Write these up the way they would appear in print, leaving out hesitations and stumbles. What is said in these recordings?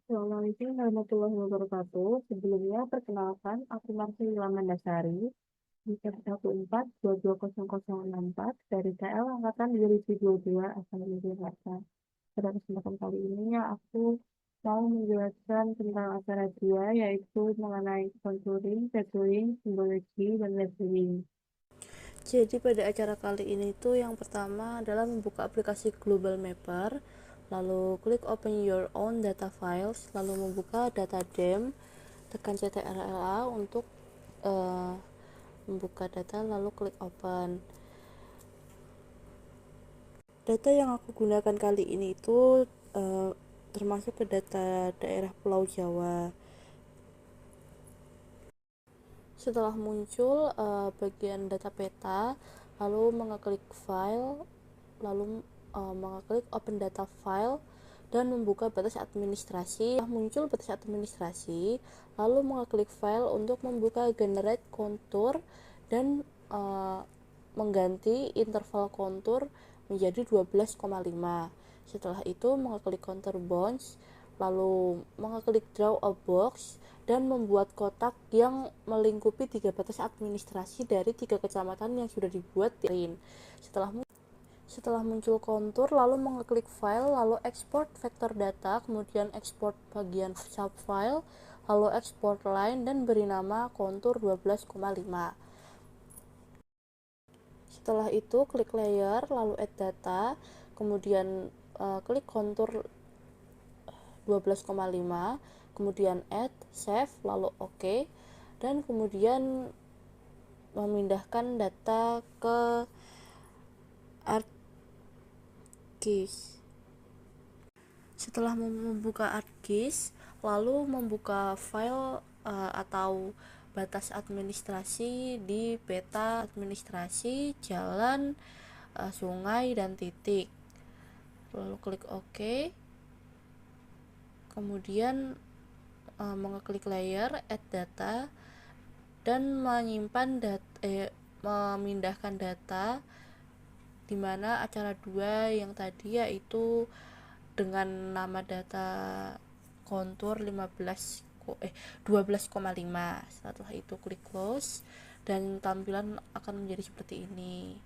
Assalamualaikum warahmatullahi wabarakatuh. Sebelumnya, perkenalkan, aku Marcelina Mandasari di F14220064 dari KL Angkatan 2022 asal Yogyakarta. Pada kesempatan kali ini, aku mau menjelaskan tentang acara dia, yaitu mengenai contouring, tattooing, simbologi, dan lettering. Jadi pada acara kali ini tuh yang pertama adalah membuka aplikasi Global Mapper, lalu klik open your own data files, lalu membuka data dem, tekan CTRL-A untuk uh, membuka data, lalu klik open. Data yang aku gunakan kali ini itu termasuk ke data daerah Pulau Jawa. Setelah muncul bagian data peta, lalu mengeklik file, lalu mengeklik open data file dan membuka batas administrasi. Setelah muncul batas administrasi, lalu mengeklik file untuk membuka generate kontur dan mengganti interval kontur menjadi 12,5. Setelah itu mengeklik contour bounds, lalu mengeklik draw a box dan membuat kotak yang melingkupi tiga batas administrasi dari tiga kecamatan yang sudah dibuat di lain. Setelah muncul kontur, lalu mengeklik file, lalu export vektor data, kemudian export bagian subfile, lalu export line dan beri nama kontur 12,5. Setelah itu klik layer, lalu add data, kemudian klik kontur 12,5, kemudian add, save, lalu OK, dan kemudian memindahkan data ke ArcGIS. Setelah membuka ArcGIS, lalu membuka file atau batas administrasi di peta administrasi jalan, sungai, dan titik. Lalu klik OK. Kemudian mengeklik layer, add data, dan memindahkan data di mana acara 2 yang tadi yaitu dengan nama data kontur 12,5. Setelah itu klik close dan tampilan akan menjadi seperti ini.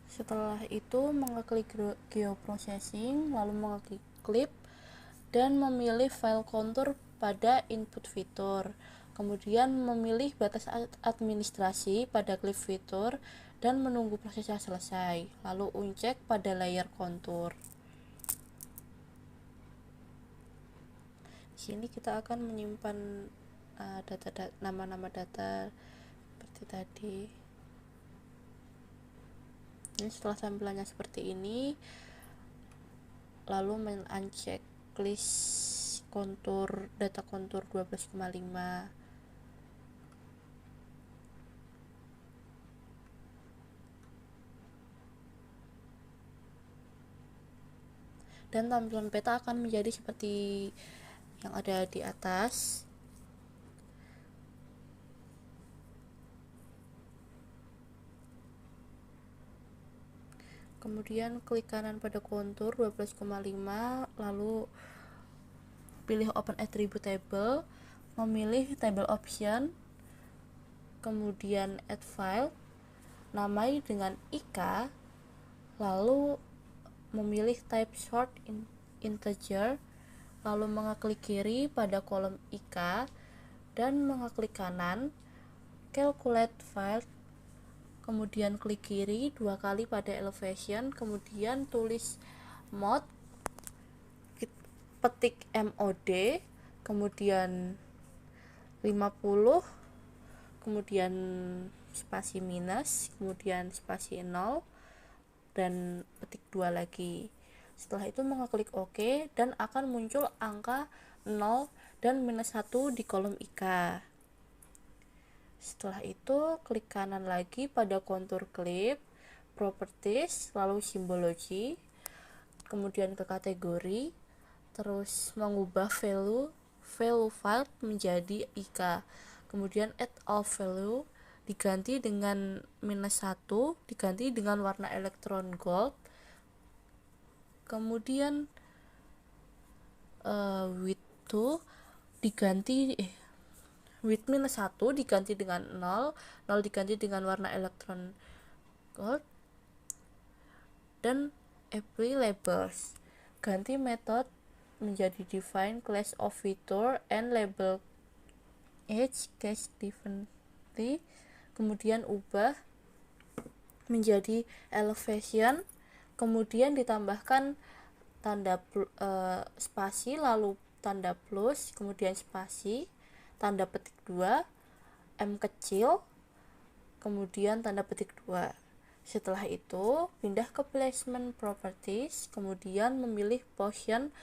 Setelah itu mengeklik geoprocessing, lalu mengeklik clip dan memilih file kontur pada input fitur. Kemudian memilih batas administrasi pada clip fitur dan menunggu prosesnya selesai. Lalu uncheck pada layer kontur. Di sini kita akan menyimpan nama-nama data seperti tadi. Ini setelah tampilannya seperti ini, lalu men-uncheck list kontur data kontur 12,5. Dan tampilan peta akan menjadi seperti yang ada di atas. Kemudian klik kanan pada kontur 12,5, lalu pilih open attribute table, memilih table option, kemudian add file, namai dengan IK, lalu memilih type short integer, lalu mengeklik kiri pada kolom IK dan mengeklik kanan calculate file, kemudian klik kiri dua kali pada elevation, kemudian tulis mod, petik mod, kemudian 50, kemudian spasi minus, kemudian spasi 0, dan petik 2 lagi. Setelah itu mengeklik OK dan akan muncul angka 0 dan minus 1 di kolom IK. Setelah itu klik kanan lagi pada kontur clip, properties, lalu simbologi, kemudian ke kategori, terus mengubah value file menjadi IK, kemudian add all value diganti dengan minus 1, diganti dengan warna elektron gold, kemudian width itu diganti width minus 1 diganti dengan 0, 0 diganti dengan warna elektron gold, dan apply labels. Ganti method menjadi define class of feature and label each case differently, kemudian ubah menjadi elevation, kemudian ditambahkan tanda spasi, lalu tanda plus, kemudian spasi, tanda petik 2, M kecil, kemudian tanda petik 2. Setelah itu pindah ke placement properties, kemudian memilih position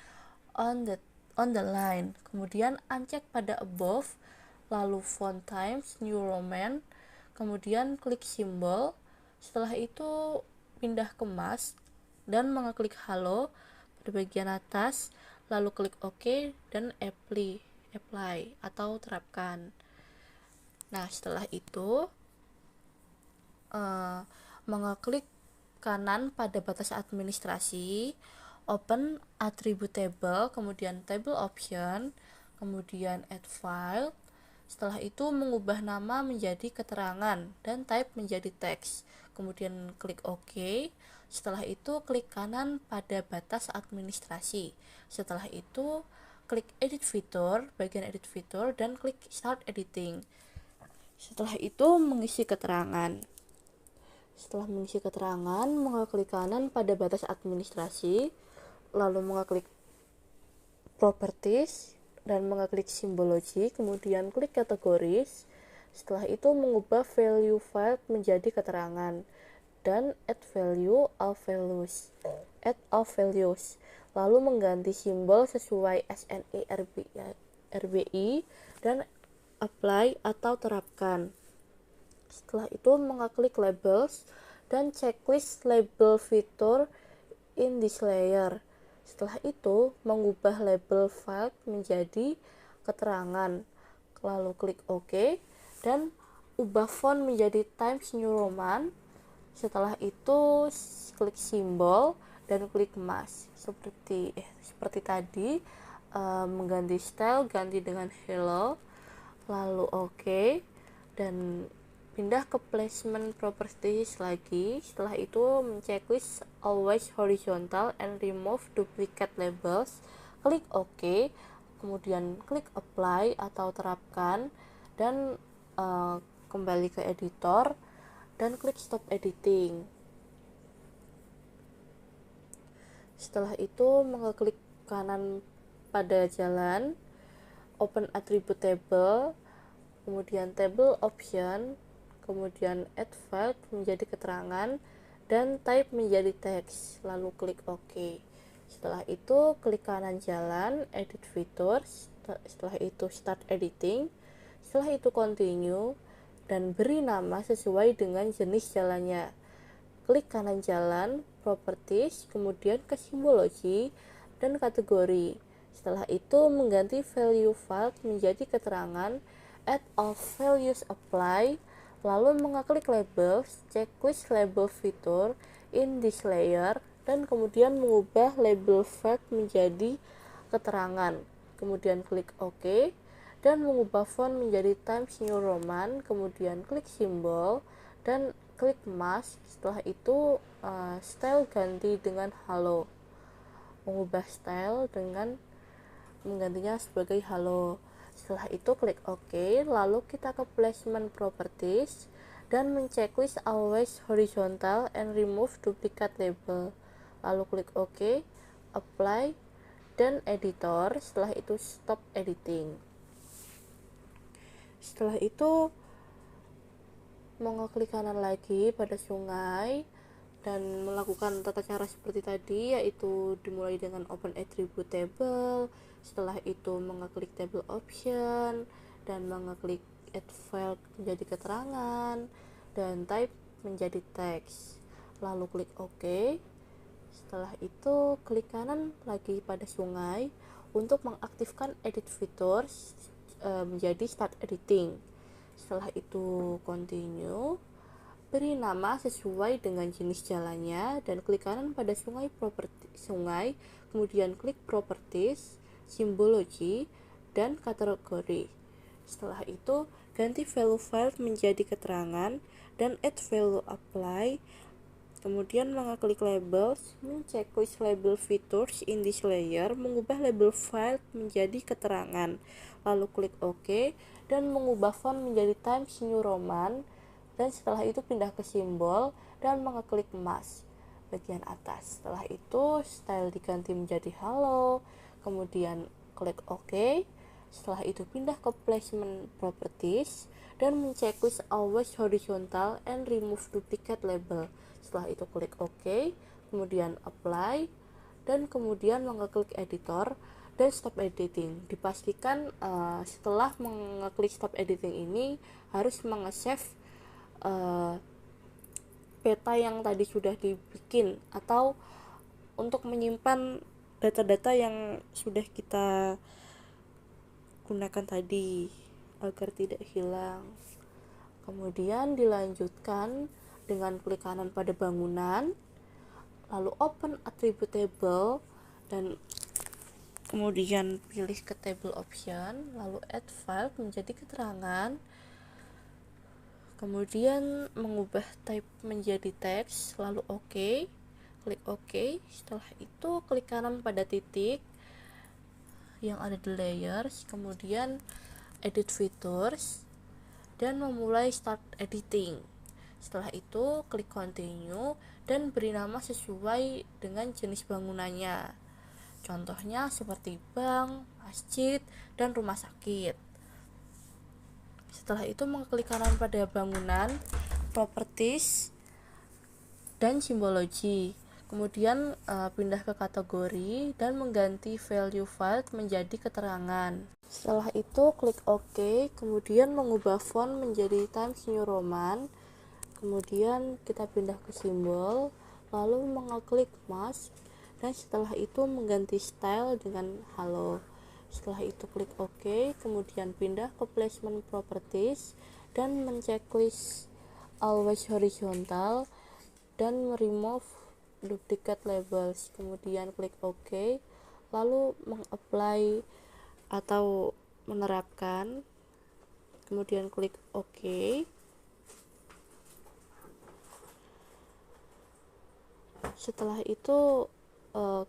on the line, kemudian uncheck pada above, lalu font times New Roman, kemudian klik simbol. Setelah itu pindah ke mask dan mengeklik halo pada bagian atas, lalu klik OK dan apply atau terapkan. Nah, setelah itu mengeklik kanan pada batas administrasi, open attribute table, kemudian table option, kemudian add file. Setelah itu mengubah nama menjadi keterangan dan type menjadi teks, kemudian klik OK. Setelah itu klik kanan pada batas administrasi. Setelah itu klik edit fitur, bagian edit fitur, dan klik start editing. Setelah itu mengisi keterangan. Setelah mengisi keterangan, mengeklik kanan pada batas administrasi, lalu mengeklik properties dan mengeklik simbology, kemudian klik categories. Setelah itu mengubah value file menjadi keterangan dan add all values, lalu mengganti simbol sesuai SNE RBI dan apply atau terapkan. Setelah itu mengeklik labels dan checklist label fitur in this layer. Setelah itu mengubah label file menjadi keterangan, lalu klik OK dan ubah font menjadi Times New Roman. Setelah itu klik simbol dan klik mask seperti tadi. Mengganti style, ganti dengan hello, lalu OK dan pindah ke placement properties lagi. Setelah itu checklist always horizontal and remove duplicate labels, klik OK, kemudian klik apply atau terapkan dan kembali ke editor dan klik stop editing. Setelah itu mengeklik kanan pada jalan, open attribute table, kemudian table option, kemudian add file menjadi keterangan dan type menjadi teks, lalu klik OK. Setelah itu klik kanan jalan, edit fitur, setelah itu start editing, setelah itu continue dan beri nama sesuai dengan jenis jalannya. Klik kanan jalan, properties, kemudian ke simbology dan kategori. Setelah itu mengganti value file menjadi keterangan, add all values apply, lalu mengeklik labels, checklist label fitur in this layer, dan kemudian mengubah label file menjadi keterangan. Kemudian klik OK dan mengubah font menjadi Times New Roman, kemudian klik simbol dan klik mask. Setelah itu style ganti dengan halo. Mengubah style dengan menggantinya sebagai halo. Setelah itu klik OK, lalu kita ke placement properties dan menceklis always horizontal and remove duplicate label. Lalu klik OK, apply dan editor. Setelah itu stop editing. Setelah itu mengeklik kanan lagi pada sungai dan melakukan tata cara seperti tadi, yaitu dimulai dengan open attribute table, setelah itu mengeklik table option dan mengeklik add file menjadi keterangan dan type menjadi teks, lalu klik OK. Setelah itu klik kanan lagi pada sungai untuk mengaktifkan edit fitur menjadi start editing. Setelah itu continue, beri nama sesuai dengan jenis jalannya dan klik kanan pada sungai, kemudian klik properties simbology, dan kategori. Setelah itu, ganti value file menjadi keterangan dan add value apply. Kemudian mengeklik labels, checklist label features in this layer, mengubah label file menjadi keterangan, lalu klik OK, dan mengubah font menjadi Times New Roman, dan setelah itu pindah ke simbol, dan mengeklik mask bagian atas. Setelah itu, style diganti menjadi halo, kemudian klik OK, setelah itu pindah ke placement properties, dan menceklis always horizontal and remove duplicate label. Setelah itu klik OK, kemudian apply, dan kemudian mengeklik editor dan stop editing. Dipastikan setelah mengeklik stop editing ini harus menge-save peta yang tadi sudah dibikin, atau untuk menyimpan data-data yang sudah kita gunakan tadi agar tidak hilang. Kemudian dilanjutkan dengan klik kanan pada bangunan, lalu open attribute table, dan kemudian pilih ke table option, lalu add file menjadi keterangan, kemudian mengubah type menjadi teks, lalu OK, klik OK. Setelah itu klik kanan pada titik yang ada di layers, kemudian edit features, dan memulai start editing. Setelah itu klik continue dan beri nama sesuai dengan jenis bangunannya. Contohnya seperti bank, masjid, dan rumah sakit. Setelah itu mengklik kanan pada bangunan, properties, dan simbology. Kemudian pindah ke kategori dan mengganti value file menjadi keterangan. Setelah itu klik OK, kemudian mengubah font menjadi Times New Roman, kemudian kita pindah ke simbol, lalu mengeklik mask, dan setelah itu mengganti style dengan halo. Setelah itu klik OK, kemudian pindah ke placement properties dan menceklis always horizontal dan remove duplicate labels, kemudian klik OK, lalu mengapply atau menerapkan, kemudian klik OK. Setelah itu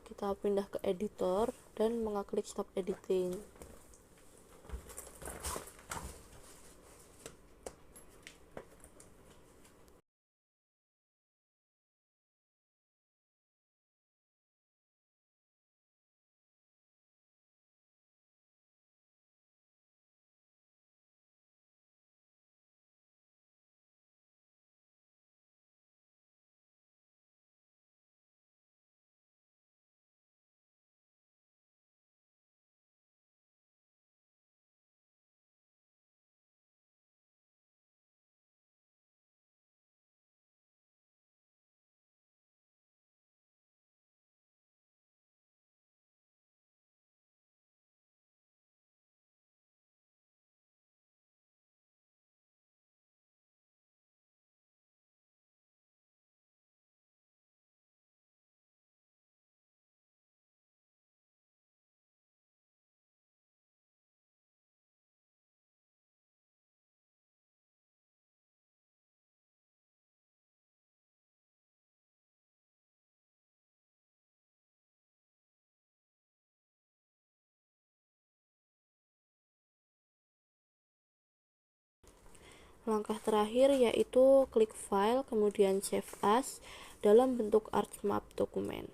kita pindah ke editor dan mengeklik stop editing. Langkah terakhir yaitu klik file, kemudian save as dalam bentuk ArchMap dokumen.